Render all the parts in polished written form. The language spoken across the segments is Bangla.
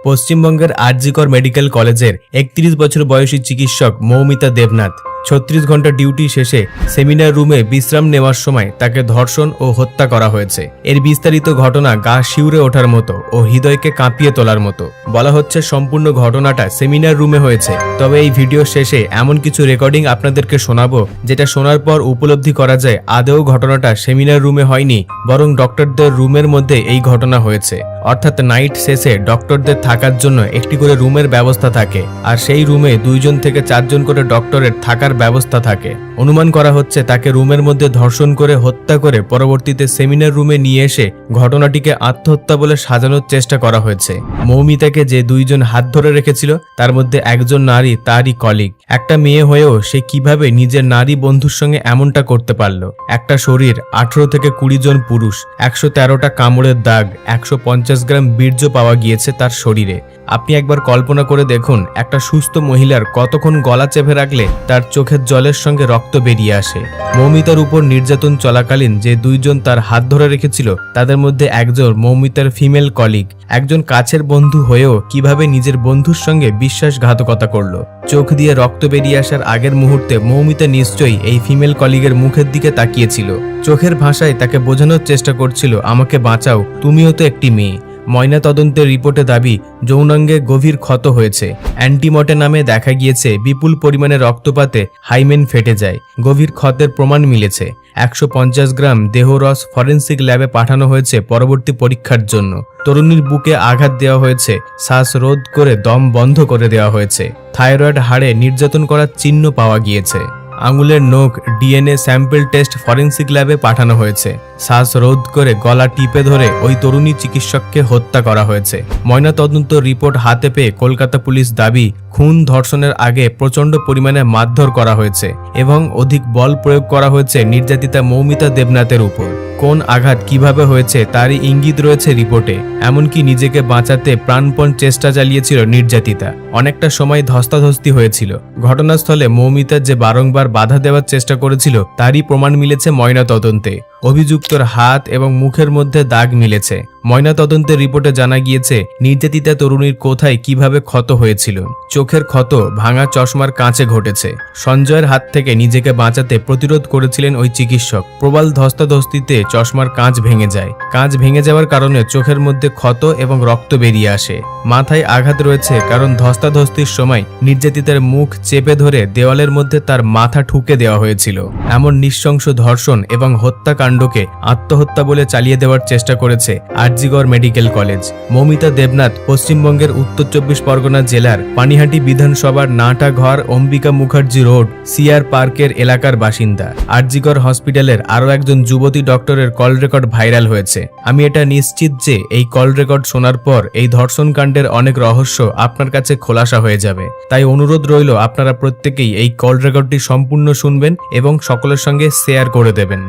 পশ্চিমবঙ্গের আরজিকর মেডিকেল কলেজের ৩১ বছর বয়সী চিকিৎসক মৌমিতা দেবনাথ ৩৬ ঘন্টা ডিউটি শেষে সেমিনার রুমে বিশ্রাম নেওয়ার সময় তাকে ধর্ষণ ও হত্যা করা হয়েছে। এর বিস্তারিত ঘটনা গা শিউরে ওঠার মতো ও হৃদয়কে কাঁপিয়ে তোলার মতো। বলা হচ্ছে সম্পূর্ণ ঘটনাটা সেমিনার রুমে হয়েছে। তবে এই ভিডিও শেষে এমন কিছু রেকর্ডিং আপনাদেরকে শোনাবো যেটা শোনার পর উপলব্ধি করা যায় আদৌ ঘটনাটা সেমিনার রুমে হয়নি, বরং ডক্টরদের রুমের মধ্যে এই ঘটনা হয়েছে। অর্থাৎ নাইট শেষে ডক্টরদের থাকার জন্য একটি করে রুমের ব্যবস্থা থাকে, আর সেই রুমে 2 থেকে 4 জন করে ডক্টরের থাকার ব্যবস্থা থাকে। অনুমান করা হচ্ছে তাকে রুমের মধ্যে ধর্ষণ করে হত্যা করে পরবর্তীতে সেমিনার রুমে নিয়ে এসে ঘটনাটিকে আত্মহত্যা বলে সাজানোর চেষ্টা করা হয়েছে। মৌমিতাকে যে 2 জন হাত ধরে রেখেছিল তার মধ্যে একজন নারী তারই কলিগ। একটা মেয়ে হয়েও সে কিভাবে নিজের নারী বন্ধুর সঙ্গে এমনটা করতে পারলো। একটা শরীর, 18 থেকে 20 জন পুরুষ, 113টা কামড়ের দাগ, 150 গ্রাম বীর্য পাওয়া গিয়েছে তার শরীরে। আপনি একবার কল্পনা করে দেখুন, একটা সুস্থ মহিলার কতক্ষণ গলা চেপে রাখলে তার চোখের জলের সঙ্গে রক্ত বেরিয়ে আসে। মৌমিতার উপর নির্যাতন চলাকালীন যে 2 জন তার হাত ধরে রেখেছিল তাদের মধ্যে একজন মৌমিতার ফিমেল কলিগ। একজন কাছের বন্ধু হয়েও কিভাবে নিজের বন্ধুর সঙ্গে বিশ্বাসঘাতকতা করলো। চোখ দিয়ে রক্ত বেরিয়ে আসার আগের মুহূর্তে মৌমিতা নিশ্চয়ই এই ফিমেল কলিগের মুখের দিকে তাকিয়েছিল। চোখের ভাষায় তাকে বোঝানোর চেষ্টা করছিল, আমাকে বাঁচাও, তুমিও তো একটি মেয়ে। ময়না তদন্তের রিপোর্টে দাবি যৌনাঙ্গে গভীর ক্ষত হয়েছে। অ্যান্টিমর্টে নামে দেখা গিয়েছে বিপুল পরিমাণে রক্তপাতে হাইমেন ফেটে যায়। গভীর ক্ষতের প্রমাণ মিলেছে। 150 গ্রাম দেহরস ফরেন্সিক ল্যাবে পাঠানো হয়েছে পরবর্তী পরীক্ষার জন্য। তরুণীর বুকে আঘাত দেওয়া হয়েছে, শ্বাসরোধ করে দম বন্ধ করে দেওয়া হয়েছে। থাইরয়েড হাড়ে নির্যাতন করার চিহ্ন পাওয়া গিয়েছে। আঙুলের নখ ডিএনএ স্যাম্পল টেস্ট ফরেন্সিক ল্যাবে পাঠানো হয়েছে। শ্বাসরোধ করে গলা টিপে ধরে ওই তরুণী চিকিৎসককে হত্যা করা হয়েছে। ময়নাতদন্ত রিপোর্ট হাতে পেয়ে কলকাতা পুলিশ দাবি খুন ধর্ষণের আগে প্রচণ্ড পরিমাণে মারধর করা হয়েছে এবং অধিক বল প্রয়োগ করা হয়েছে নির্যাতিতা মৌমিতা দেবনাথের উপর। কোন আঘাত কিভাবে হয়েছে তারই ইঙ্গিত রয়েছে রিপোর্টে। এমনকি নিজেকে বাঁচাতে প্রাণপণ চেষ্টা চালিয়েছিল নির্যাতিতা। অনেকটা সময় ধস্তাধস্তি হয়েছিল। ঘটনাস্থলে মৌমিতা যে বারংবার বাধা দেওয়ার চেষ্টা করেছিল তারই প্রমাণ মিলেছে ময়নাতদন্তে। অভিযুক্তর হাত এবং মুখের মধ্যে দাগ মিলেছে। ময়নাতদন্তের রিপোর্টে জানা গিয়েছে নির্যাতিতা তরুণীর কোথায় কিভাবে ক্ষত হয়েছিল। চোখের ক্ষত ভাঙা চশমার কাঁচে ঘটেছে। সঞ্জয়ের হাত থেকে নিজেকে বাঁচাতে প্রতিরোধ করেছিলেন ওই চিকিৎসক। প্রবল ধস্তাধস্তিতে চশমার কাঁচ ভেঙে যায়। কাঁচ ভেঙে যাওয়ার কারণে চোখের মধ্যে ক্ষত এবং রক্ত বেরিয়ে আসে। মাথায় আঘাত রয়েছে কারণ ধস্তাধস্তির সময় নির্যাতিতার মুখ চেপে ধরে দেওয়ালের মধ্যে তার মাথা ঠুকে দেওয়া হয়েছিল। এমন নৃশংস ধর্ষণ এবং হত্যাকাণ্ডকে আত্মহত্যা বলে চালিয়ে দেওয়ার চেষ্টা করেছে আরজিকর মেডিকেল কলেজ। মৌমিতা দেবনাথ পশ্চিমবঙ্গের উত্তর 24 পরগনা জেলার পানিহাটি বিধানসভার নাটাঘর অম্বিকা মুখার্জি রোড সিআর পার্কের এলাকার বাসিন্দা। আরজিকর হসপিটালের আরও একজন যুবতী ডক্টরের কল রেকর্ড ভাইরাল হয়েছে। আমি এটা নিশ্চিত যে এই কল রেকর্ড শোনার পর এই ধর্ষণ কাণ্ডের অনেক রহস্য আপনার কাছে খোলাসা হয়ে যাবে। তাই অনুরোধ রইল আপনারা প্রত্যেকেই এই কল রেকর্ডটি সম্পূর্ণ শুনবেন এবং সকলের সঙ্গে শেয়ার করে দেবেন।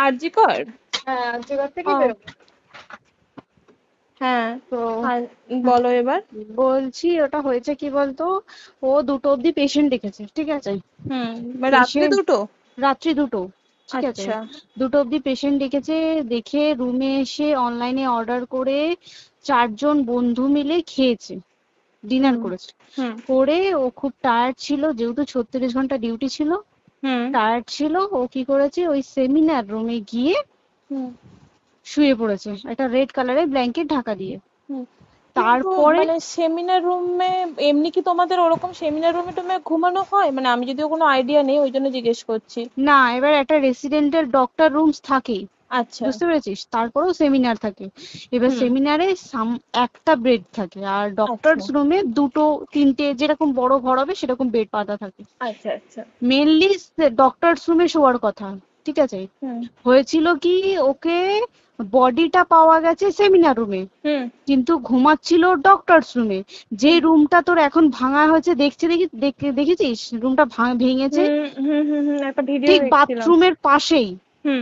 আরজিকর? হ্যাঁ, আরজিকর থেকে ও। বেরোবো। হ্যাঁ, তো বলো এবার। বলছি ওটা হয়েছে কি বলতো, ও 2টো অব্দি পেশেন্ট দেখেছে, ঠিক আছে? রাত্রে Patient- 2টো? রাত্রি 2টো, ঠিক আছে? আচ্ছা। 2টো অব্দি পেশেন্ট দেখেছে। দেখে রুমে এসে অনলাইনে অর্ডার করে 4 জন বন্ধু মিলে খেয়েছে, ডিনার করেছে। করে ও খুব টায়ার্ড ছিল, যেহেতু 36 ঘন্টা ডিউটি ছিল, টায়ার্ড ছিল। ও কি করেছে, ওই সেমিনার রুমে গিয়ে শুয়ে পড়েছে একটা রেড কালারের ব্ল্যাঙ্কেট ঢাকা দিয়ে। তারপরে মানে সেমিনার রুমে এমনি কি তোমাদের ওরকম সেমিনার রুমে টুমে ঘুমানো হয়? মানে আমি যদিও কোনো আইডিয়া নেই, ওই জন্য জিজ্ঞেস করছি। না, এবার একটা রেসিডেন্টাল ডক্টর রুমস থাকেই, আচ্ছা। বুঝতে পেরেছিস? তারপরেও সেমিনার থাকে। এবার সেমিনারে একটা বেড থাকে, আর ডক্টরস রুমে 2টো 3টে যেরকম বড় ঘর হবে সেরকম বেড পাতা থাকে। আচ্ছা আচ্ছা। মেনলি ডক্টরস রুমে শোয়ার কথা, ঠিক আছে? হয়েছিল কি, ওকে বডিটা পাওয়া গেছে সেমিনার রুমে, কিন্তু ঘুমাচ্ছিল ডক্টরস রুমে। যে রুমটা তোর এখন ভাঙা হয়েছে, দেখেছিস রুমটা ভেঙেছে একটা ভিডিও ঠিক বাথরুমের পাশেই,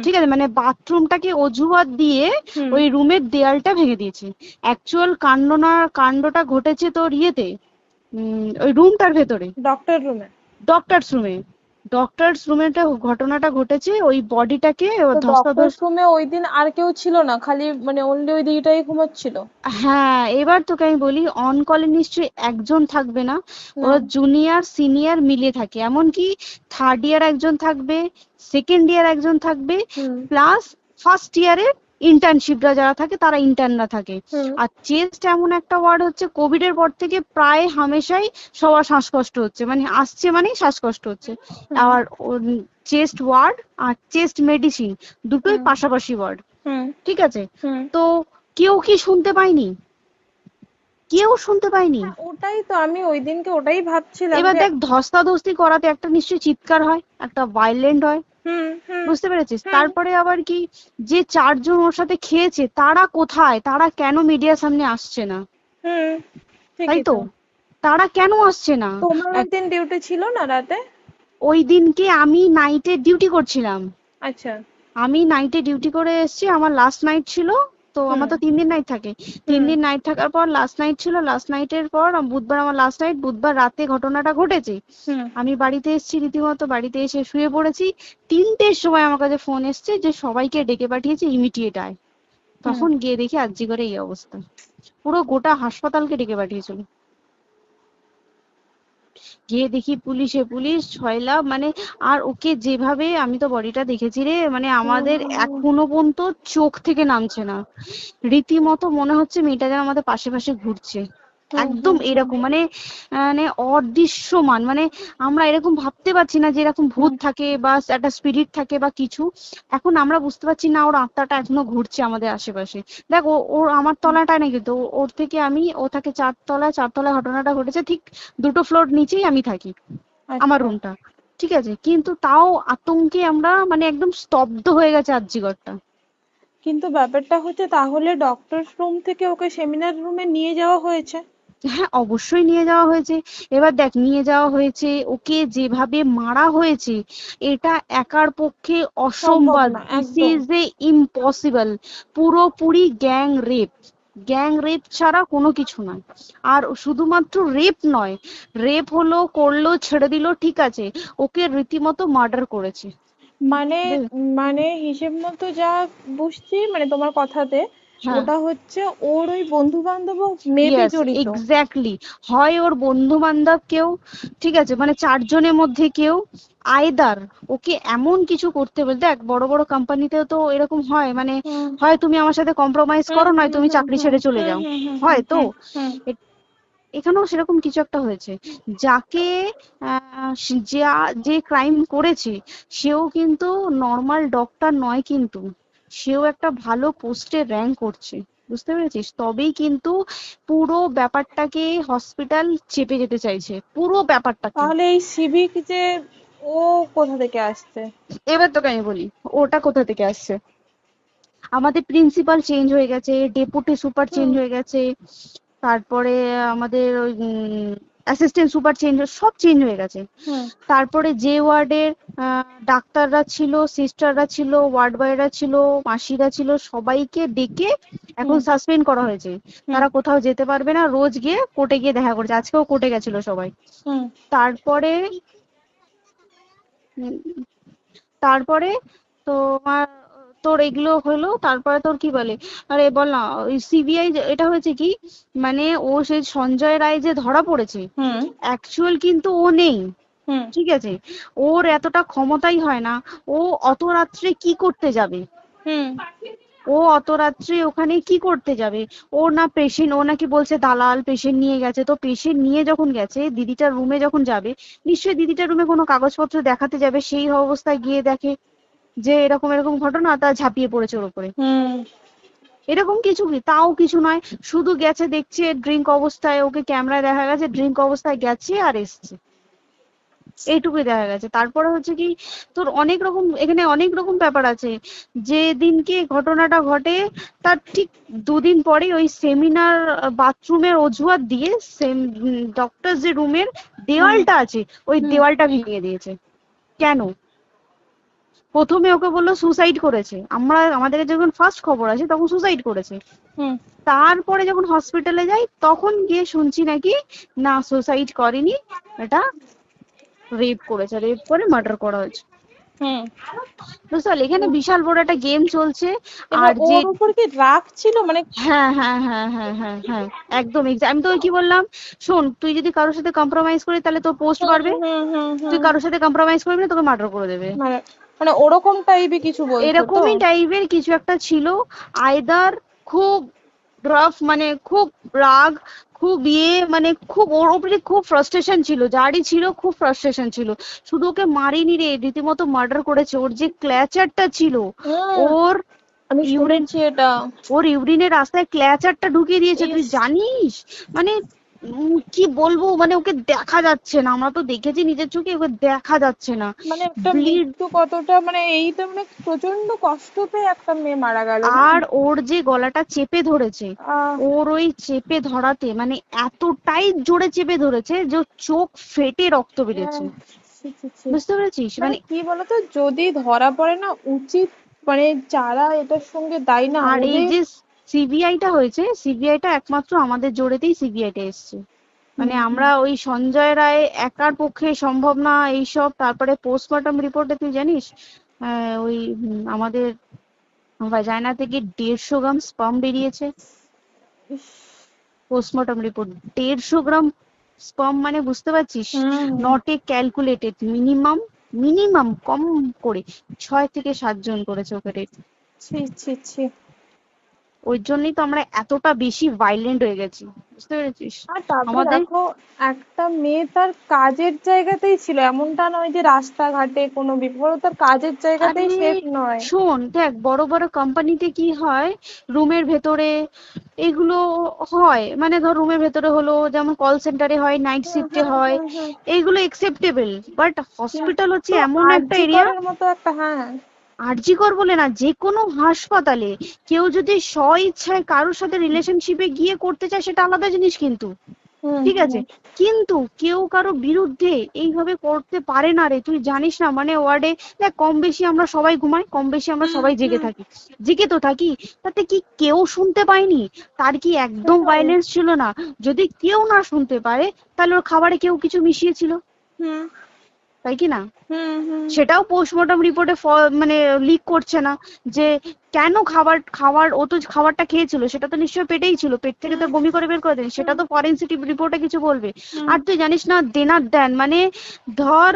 ঠিক আছে? মানে বাথরুমটাকে অজুহাত দিয়ে ওই রুমের দেয়ালটা ভেঙে দিয়েছে। অ্যাকচুয়াল কাণ্ডটা ঘটেছে তোর ইয়েতে, ওই রুমটার ভেতরে, ডক্টর রুমে। ডক্টরস রুমে। ডক্টরস রুমে ঘটনাটা ঘটেছে, ওই বডিটাকে তো ডক্টরস ধস্তাধস্তি। রুমে ওই দিন আর কেউ ছিল না, খালি মানে অনলি ওই দিদিটাই ঘুমাচ্ছিল? হ্যাঁ, এবার তোকে আমি বলি, অন কলে নিশ্চয়ই একজন থাকবে না, না। ওরা জুনিয়র সিনিয়র মিলিয়ে থাকে, এমনকি থার্ড ইয়ার একজন থাকবে, সেকেন্ড ইয়ার একজন থাকবে, হুম। প্লাস ফার্স্ট ইয়ারের ইন্টার্নশিপরা যারা থাকে তারা ইন্টার্নরা থাকে। হুম। আর চেস্ট এমন একটা ওয়ার্ড হচ্ছে, কোভিড এর পর থেকে প্রায় হামেশাই সবার শ্বাসকষ্ট হচ্ছে, মানে আসছে মানেই শ্বাসকষ্ট হচ্ছে। হুম। আর চেস্ট ওয়ার্ড আর চেস্ট মেডিসিন দুটোই হুম। পাশাপাশি ওয়ার্ড, হুম। ঠিক আছে? হুম। তো কেউ কি শুনতে পায়নি? কেউ শুনতে পায়নি। হ্যাঁ, ওটাই তো আমি ওই দিনকে ওটাই ভাবছিলাম এবার যে। দেখ, ধস্তাধস্তি করাতে একটা নিশ্চয়ই চিৎকার হয়, একটা ভাইলেন্ট হয়, হুম। হুম। বুঝতে পেরেছিস? হুম। তারপরে আবার কি, যে চারজন ওর সাথে খেয়েছে তারা কোথায়, তারা কেন মিডিয়ার সামনে আসছে না? হুম। তাই ঠিকই তো, তো। তারা কেন আসছে না? তোমার ওই এক- দিন ডিউটি ছিল না রাতে? ওই দিনকে আমি নাইটে ডিউটি করছিলাম। আচ্ছা। আমি নাইটে ডিউটি করে এসেছি, আমার লাস্ট নাইট ছিল। তো হুম। আমার তো 3 দিন নাইট থাকে, তিন হুম। দিন নাইট থাকার পর লাস্ট নাইট ছিল, লাস্ট নাইটের পর বুধবার আমার লাস্ট নাইট, বুধবার রাতে ঘটনাটা ঘটেছে। হুম। আমি বাড়িতে এসেছি, রীতিমতো বাড়িতে এসে শুয়ে পড়েছি। 3টের সময় আমার কাছে ফোন এসছে যে সবাইকে ডেকে পাঠিয়েছে, ইমিডিয়েট আয়। হুম। তখন গিয়ে দেখি আরজি করে এই অবস্থা, পুরো গোটা হাসপাতালকে ডেকে পাঠিয়েছিল। গিয়ে দেখি পুলিশ ছয়লা, মানে আর ওকে যেভাবে, আমি তো বডিটা দেখেছি রে, মানে আমাদের হুম। এখনো পর্যন্ত চোখ থেকে নামছে না। রীতিমতো মনে হচ্ছে মেয়েটা যেন আমাদের পাশে পাশে ঘুরছে, হুম। একদম হুম। হুম। এরকম, মানে মানে অদৃশ্যমান, মানে আমরা এরকম ভাবতে পারছি না যে এরকম ভূত হুম। থাকে বা একটা স্পিরিট থাকে বা কিছু। এখন আমরা বুঝতে পারছি না ওর আত্মাটা এখনো ঘুরছে আমাদের আশেপাশে। দেখ, ওর আমার তলাটায় না, কিন্তু ওর থেকে ও থাকে 4 তলায়, 4 তলায় ঘটনাটা ঘটেছে, ঠিক 2টো ফ্লোর নিচেই আমি থাকি, আমার আচ্ছা। রুমটা, ঠিক আছে? কিন্তু তাও আতঙ্কে আমরা মানে একদম স্তব্ধ হয়ে গেছে আরজিগরটা। কিন্তু ব্যাপারটা হচ্ছে, তাহলে ডক্টরস রুম থেকে ওকে সেমিনার রুমে নিয়ে যাওয়া হয়েছে? হ্যাঁ, অবশ্যই নিয়ে যাওয়া হয়েছে। এবার দেখ, নিয়ে যাওয়া হয়েছে, ওকে যেভাবে মারা হয়েছে এটা একার পক্ষে সম্ভব অসম্ভব, না দিস একদম। Is a impossible. পুরোপুরি গ্যাং রেপ, গ্যাং রেপ ছাড়া কোনো কিছু নয়। আর শুধুমাত্র রেপ নয়, রেপ হলো, করলো, ছেড়ে দিল, ঠিক আছে, ওকে রীতিমতো মার্ডার করেছে। মানে মানে হিসেব মতো যা বুঝছি, মানে তোমার কথাতে, হ্যাঁ, ওটা হচ্ছে ওর ওই বন্ধু বান্ধব মেবি ইয়েস, জড়িত। এক্স্যাক্টলি। হয় ওর বন্ধু বান্ধব কেউ, ঠিক আছে, মানে 4জনের মধ্যে কেউ, আইদার ওকে এমন কিছু করতে বলতে। দেখ, বড় বড় কোম্পানিতেও তো এরকম হয়, মানে হুম। হয় তুমি আমার সাথে কম্প্রোমাইজ হুম। করো, নয় হুম। তুমি হুম। চাকরি হুম। ছেড়ে চলে হুম। যাও, হুম। হুম। হয় তো। হুম। হুম। এ- এখানেও সেরকম কিছু একটা হয়েছে। যাকে যে ক্রাইম করেছে সেও কিন্তু নর্মাল ডক্টর নয়, কিন্তু সেও একটা ভালো পোস্টে র্যাঙ্ক করছে, বুঝতে পেরেছিস? তবেই কিন্তু পুরো ব্যাপারটাকে হসপিটাল চেপে যেতে চাইছে, পুরো ব্যাপারটাকে। তাহলে এই সিভিক যে, ও কোথা থেকে আসছে? এবার তোকে আমি বলি ওটা কোথা থেকে আসছে। আমাদের প্রিন্সিপাল চেঞ্জ হয়ে গেছে, ডেপুটি সুপার চেঞ্জ হুম। হয়ে গেছে, তারপরে আমাদের ওই অ্যাসিস্ট্যান্ট সুপার চেঞ্জ, সব চেঞ্জ হয়ে গেছে। হুম। তারপরে যে ওয়ার্ডের ডাক্তাররা ছিল, সিস্টাররা ছিল, ওয়ার্ড বয়রা ছিল, মাসিরা ছিল, সবাইকে ডেকে এখন হুম। সাসপেন্ড করা হয়েছে। হুম। তারা কোথাও যেতে পারবে না, রোজ গিয়ে কোর্টে গিয়ে দেখা করছে, আজকেও কোর্টে গেছিল সবাই। হুম। তারপরে উম, তারপরে তোমার, তোর এগুলো হলো, তারপরে তোর কি বলে, আরে বল না, ওই সিবিআই এটা হয়েছে কি, মানে ও সেই সঞ্জয় রায় যে ধরা পড়েছে, হুম। অ্যাকচুয়াল কিন্তু ও নেই, হুম। ঠিক আছে? ওর এতটা ক্ষমতাই হয় না। ও অত রাত্রে কি করতে যাবে? হুম। ও অত রাত্রে ওখানে কি করতে যাবে? ও না পেশেন্ট, ও নাকি বলছে দালাল পেশেন্ট নিয়ে গেছে, তো পেশেন্ট নিয়ে যখন গেছে দিদিটার রুমে যখন যাবে, নিশ্চয়ই দিদিটার রুমে কোনো কাগজপত্র দেখাতে যাবে, সেই অবস্থায় গিয়ে দেখে যে এরকম এরকম ঘটনা, তা ঝাঁপিয়ে পড়েছে ওর উপরে। হুম। এরকম কিছু কি, তাও কিছু নয়, শুধু গেছে, দেখছে ড্রিঙ্ক অবস্থায়, ওকে ক্যামেরায় দেখা গেছে ড্রিঙ্ক অবস্থায় গেছে আর এসছে, এইটুকুই দেখা গেছে। তারপরে হচ্ছে কি, তোর অনেক রকম, এখানে অনেক রকম ব্যাপার আছে। যে দিনকে ঘটনাটা ঘটে তার ঠিক 2 দিন পরে ওই সেমিনার বাথরুমের অজুহাত দিয়ে ডক্টর যে রুমের হুম। দেওয়ালটা আছে ওই হুম। দেওয়ালটা ভেঙে দিয়েছে। কেন? প্রথমে ওকে বললো সুসাইড করেছে, আমাদের যখন ফার্স্ট খবর আছে তখন সুসাইড করেছে। হুম। তারপরে যখন হসপিটালে যাই তখন গিয়ে শুনছি নাকি না, সুসাইড করেনি, এটা রেপ করেছে, রেপ করে মার্ডার করা হয়েছে। হুম। বুঝতে পারলে এখানে বিশাল বড় একটা গেম চলছে। এবার আর যে ওর উপর কি রাগ ছিল মানে? হ্যাঁ হ্যাঁ হ্যাঁ হ্যাঁ হ্যাঁ হ্যাঁ একদম আমি তোকে কি বললাম, শোন তুই যদি কারোর সাথে কম্প্রোমাইজ করিস তাহলে তোর পোস্ট হুম বাড়বে, হুম হুম তুই হুম। কারোর সাথে কম্প্রোমাইজ করবি না তোকে মার্ডার করে দেবে। মানে মানে ওরকম টাইপই কিছু বলছো তো? এরকমই টাইপের কিছু একটা ছিল। আইদার খুব রাফ, মানে খুব রাগ, খুব মানে খুব ওর উপরে খুব ফ্রাস্ট্রেশন ছিল, যারই ছিল খুব ফ্রাস্ট্রেশন ছিল। শুধু ওকে মারিনি রে, রীতিমতো মার্ডার করেছে। ওর যে ক্ল্যাচারটা ছিল, হুম, ওর আমি ইউরিন, শুনেছি এটা। ওর ইউরিনের রাস্তায় ক্ল্যাচারটা ঢুকিয়ে দিয়েছে, তুই ইস। জানিস? মানে কি বলবো, মানে ওকে দেখা যাচ্ছে না, আমরা তো দেখেছি নিজের চোখে, ওকে দেখা যাচ্ছে না। মানে একটা ব্লিড। মৃত্যু কতটা, মানে এই তো মানে প্রচন্ড কষ্ট পেয়ে একটা মেয়ে মারা গেল না? আর ওর যে গলাটা চেপে ধরেছে, আহ। ওর ওই চেপে ধরাতে মানে এতটাই জোরে চেপে ধরেছে যে ওর চোখ ফেটে রক্ত বেরিয়েছে। ছি, ছি, ছি। বুঝতে পেরেছিস? মানে মানে কি বলতো, যদি ধরা পড়ে না, উচিত মানে যারা এটার সঙ্গে দায়ী না আর এই ওদের। যে সিবিআইটা হয়েছে, সিবিআইটা একমাত্র আমাদের জোরেতেই সিবিআইটা এসছে। মানে হুম, আমরা ওই সঞ্জয় রায় একার পক্ষে সম্ভব না এইসব। তারপরে পোস্টমর্টম রিপোর্টে তুই জানিস ওই আমাদের ভাজাইনা থেকে 150 গ্রাম স্পার্ম বেরিয়েছে। ইস। পোস্টমর্টম রিপোর্ট 150 গ্রাম স্পার্ম, মানে বুঝতে পারছিস? হুম। Not a calculated, minimum minimum কম করে 6 থেকে 7 জন করেছে ওকে rape। ছি ছি ছি। ওই জন্যই তো আমরা এতটা বেশি ভাইলেন্ট হয়ে গেছি, বুঝতে পেরেছিস? আর তারপরে আমাদের দেখো, একটা মেয়ে তার কাজের জায়গাতেই ছিল, এমনটা নয় যে রাস্তাঘাটে কোনো বিপদ, ও তার কাজের আরে জায়গাতেই সেফ নয়। শোন দেখ, বড় বড় কোম্পানিতে কি হয়, রুমের ভেতরে এগুলো হয়, মানে ধর রুমের ভেতরে হলো, যেমন কল সেন্টারে হয়, নাইট হুম শিফটে হুম হয়, হুম হুম। এইগুলো একসেপ্টেবল। বাট হসপিটাল হচ্ছে কিন্তু এমন একটা আরজি এরিয়া, করের মতো একটা, হ্যাঁ। আরজি কর বলে না, যে কোনো হাসপাতালে কেউ যদি স্ব ইচ্ছায় কারোর সাথে রিলেশনশিপে গিয়ে করতে চায় সেটা আলাদা জিনিস, কিন্তু হুম ঠিক আছে, হুম কিন্তু কেউ কারো বিরুদ্ধে এইভাবে করতে পারে না রে, তুই জানিস না? মানে ওয়ার্ডে দেখ, কম বেশি আমরা সবাই ঘুমাই, কম বেশি আমরা হুম সবাই জেগে হুম। থাকি, জেগে তো থাকি। তাতে কি কেউ শুনতে পায়নি? তার কি একদম সেটাই। ভাইলেন্স ছিল না? যদি কেউ না শুনতে পারে তাহলে ওর খাবারে কেউ কিছু মিশিয়েছিল, হুম তাই কি না? হুম হুম সেটাও পোস্টমর্টম রিপোর্টে মানে লিক করছে না, যে কেন খাবার খাবার ও তো খাবারটা খেয়েছিল, সেটা তো নিশ্চয়ই পেটেই ছিল, পেট থেকে তো হুম বমি করে বের করে দেন, সেটা হুম তো ফরেনসিক রিপোর্টে কিছু বলবে। হুম আর তুই জানিস না, দেনার দেন মানে ধর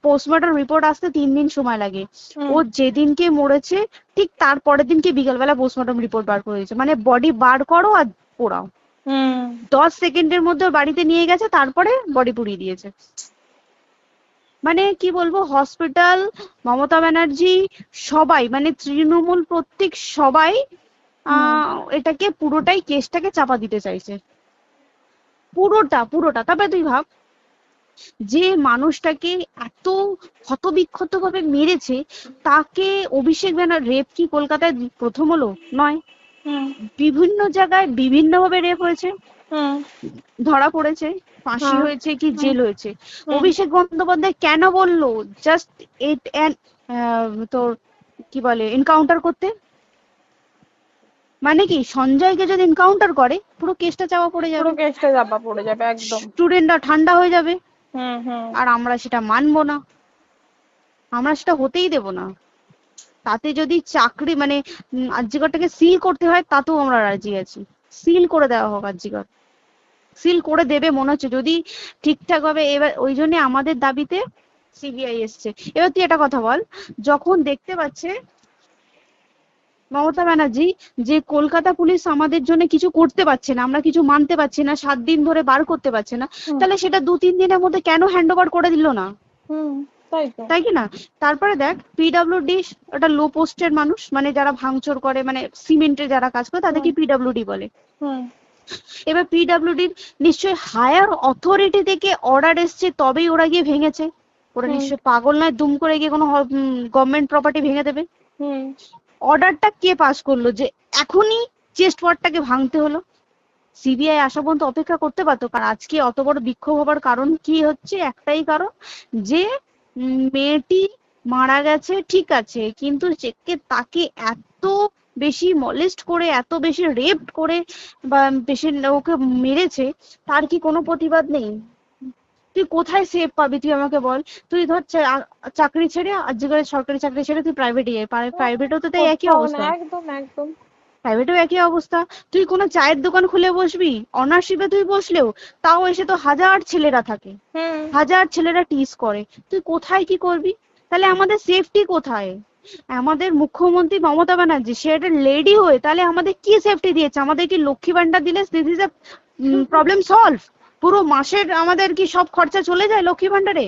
পোস্টমর্টম রিপোর্ট আসতে 3 দিন সময় লাগে। হুম ও যেদিনকে মরেছে ঠিক তার পরের দিনকে বিকালবেলা পোস্টমর্টম রিপোর্ট বার করে দিয়েছে, মানে বডি বার করো আর পোড়াও, হুম। 10 সেকেন্ডের মধ্যে ওর বাড়িতে নিয়ে গেছে, তারপরে বডি পুড়িয়ে দিয়েছে। মানে কি বলবো, হসপিটাল, মমতা ব্যানার্জি, সবাই মানে তৃণমূল প্রত্যেক সবাই হুম। এটাকে পুরোটাই কেসটাকে চাপা দিতে চাইছে, পুরোটা পুরোটা। তারপরে তুই ভাব, যে মানুষটাকে এত ক্ষতবিক্ষত ভাবে মেরেছে, তাকে অভিষেক ব্যানার রেপ কি কলকাতায় প্রথম হলো? নয়, হুম বিভিন্ন জায়গায় বিভিন্ন ভাবে রেপ হয়েছে, হুম। ধরা পড়েছে, ফাঁসি হ্যাঁ। হয়েছে কি হুম জেল হয়েছে। হুম অভিষেক বন্দ্যোপাধ্যায় কেন বললো জাস্ট ইট তোর কি বলে এনকাউন্টার করতে? মানে কি সঞ্জয়কে যদি এনকাউন্টার করে পুরো কেসটা চাপা পড়ে পুরো যাবে, কেসটা চাপা পড়ে যাবে একদম। স্টুডেন্টরা ঠান্ডা হয়ে যাবে, হুম হুম আর আমরা সেটা মানবো না, আমরা সেটা হতেই দেব না। তাতে যদি চাকরি মানে আরজিকরটাকে সিল করতে হয় তাতেও আমরা রাজি আছি, সিল করে দেওয়া হোক আরজিকর, সিল করে দেবে মনে হচ্ছে যদি ঠিকঠাক ভাবে। এবার ওই জন্য আমাদের দাবিতে সিবিআই এসছে। এবার তুই একটা কথা বল, যখন দেখতে পাচ্ছে মমতা ব্যানার্জি যে কলকাতা পুলিশ আমাদের জন্য কিছু করতে পারছে না, আমরা কিছু মানতে পারছি না, 7 দিন ধরে বার করতে পারছে না, হুম তাহলে সেটা 2-3 দিনের মধ্যে কেন হ্যান্ড ওভার করে দিল না? হুম। তাই তো। তাই কি না? তারপরে দেখ, পিডব্লিউডি একটা লো পোস্টের মানুষ, মানে যারা ভাঙচুর করে, মানে সিমেন্টের যারা কাজ করে তাদেরকে হুম পিডব্লিউডি বলে। হুম এবার পিডব্লিউডির নিশ্চয়ই হায়ার অথরিটি থেকে অর্ডার এসছে তবেই ওরা গিয়ে ভেঙেছে, ওরা হুম নিশ্চয়ই পাগল নয় দুম করে গিয়ে কোনো গভর্নমেন্ট প্রপার্টি ভেঙে দেবে। হুম। অর্ডারটা কে পাস করলো যে এখনই চেস্ট ওয়ার্ডটাকে ভাঙতে হলো? সিবিআই আসা পর্যন্ত অপেক্ষা করতে পারতো। কারণ আজকে অত বড় বিক্ষোভ হবার কারণ কি হচ্ছে? একটাই কারণ, যে মেয়েটি মারা গেছে ঠিক আছে, কিন্তু তাকে এত বেশি মলেস্ট করে, এত বেশি রেপ করে বা বেশি ওকে মেরেছে, তার কি কোনো প্রতিবাদ নেই? তুই কোথায় সেফ পাবি তুই আমাকে বল। তুই ধর চাকরি ছেড়ে আজকাল সরকারি চাকরি ছেড়ে তুই প্রাইভেটে যাই, প্রাইভেটেও তো তাই একই কোথাও না, অবস্থা, একদম একদম। প্রাইভেটেও একই অবস্থা। তুই কোনো চায়ের দোকান খুলে বসবি, অনার্সশিপে তুই বসলেও তাও এসে তো হাজার ছেলেরা থাকে, হুম। হাজার ছেলেরা টিজ করে, তুই কোথায় কি করবি? তাহলে আমাদের সেফটি কোথায়? আমাদের মুখ্যমন্ত্রী মমতা ব্যানার্জি সে একটা লেডি হয়ে তাহলে আমাদের কি সেফটি দিয়েছে? আমাদের কি লক্ষ্মী ভান্ডার দিলে this is a problem solve? পুরো মাসের আমাদের কি সব খরচা চলে যায় লক্ষ্মী ভান্ডারে?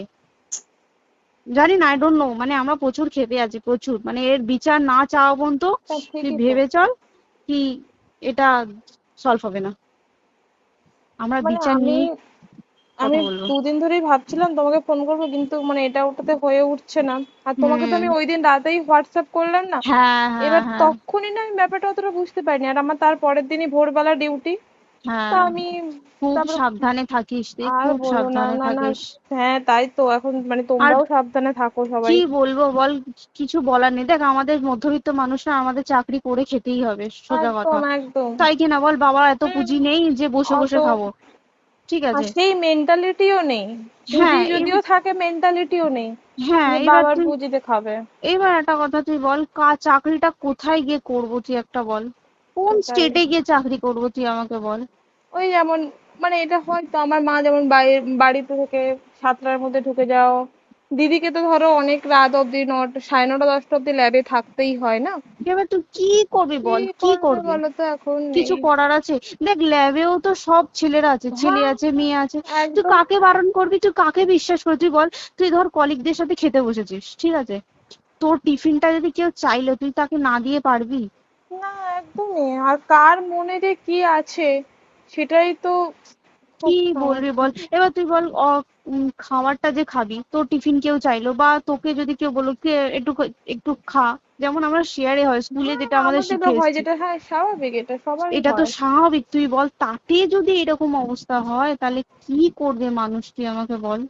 জানি না, আই ডোন্ট নো, মানে আমরা প্রচুর ক্ষেপে আছি, প্রচুর, মানে এর বিচার না চাওয়া পর্যন্ত তুই ঠিকই তো। ভেবে চল কি এটা সলভ হবে না। আমরা মানে বিচার আমি নিয়ে আমি কথা বলবো। দুদিন ধরেই ভাবছিলাম তোমাকে ফোন করবো, কিন্তু মানে এটা ওটাতে হয়ে উঠছে না। আর তোমাকে তো আমি ওই দিন রাতেই হোয়াটসঅ্যাপ করলাম না, হ্যাঁ হ্যাঁ এবার হ্যাঁ তখনই না আমি ব্যাপারটা অতটা বুঝতে পারিনি। আর আমার তার পরের দিনই ভোরবেলা ডিউটি, তা হ্যাঁ, আমি খুব তারপরে সাবধানে থাকিস রে, আর খুব বলো না, সাবধানে না না, থাকিস। হ্যাঁ তাই তো, এখন মানে আর তোমরাও সাবধানে থাকো সবাই। কি বলবো বল, কিছু বলার নেই। দেখ আমাদের মধ্যবিত্ত মানুষরা আমাদের চাকরি করে খেতেই হবে, সোজা কথা, একদম একদম। তাই কি না বল? বাবার এত হুম। পুঁজি নেই যে বসে অত, বসে খাবো, ঠিক আর আছে? সেই মেন্টালিটিও নেই, পুঁজি হ্যাঁ যদিও থাকে মেন্টালিটিও নেই হ্যাঁ, যে এবার বাবার তুই, পুঁজিতে খাবে। এবার একটা কথা তুই বল, চাকরিটা কোথায় গিয়ে করবো তুই একটা বল? কোন সেটাই। স্টেটে গিয়ে চাকরি করবো তুই আমাকে বল? ওই যেমন, মানে এটা হয়তো আমার মা যেমন বাড়িতে থেকে 7টার মধ্যে ঢুকে যাও, দিদিকে তো ধরো অনেক রাত অব্দি 9টা, 9:30, 10টা অব্দি ল্যাবে থাকতেই হয় না। এবার তুই কি করবি কি বল, কি করবে করবি? বলো তো, এখন কিছু নেই। করার আছে? দেখ ল্যাবেও তো সব ছেলেরা আছে, ছেলে হ্যাঁ, আছে মেয়ে আছে, তুই একদম। কাকে বারণ করবি, তুই কাকে বিশ্বাস করবি তুই বল? তুই ধর কলিগদের সাথে খেতে বসেছিস, ঠিক আছে, তোর টিফিনটা যদি কেউ চাইলো তুই তাকে না দিয়ে পারবি? না, একদমই। আর কার মনে যে কি আছে সেটাই তো কি খুব বলবি সমস্যা। বল? এবার তুই বল খাবারটা যে খাবি, তোর টিফিন কেউ চাইলো বা তোকে যদি কেউ বললো কে একটু একটু খা, যেমন আমরা শেয়ারে হয় স্কুলে হ্যাঁ, যেটা আমাদের আমাদেরও শিখে হয় এসেছি, যেটা, হ্যাঁ স্বাভাবিক, এটা সবারই এটা তো হয়। স্বাভাবিক, তুই বল তাতে যদি এরকম অবস্থা হয় তাহলে কি করবে মানুষ তুই আমাকে বল?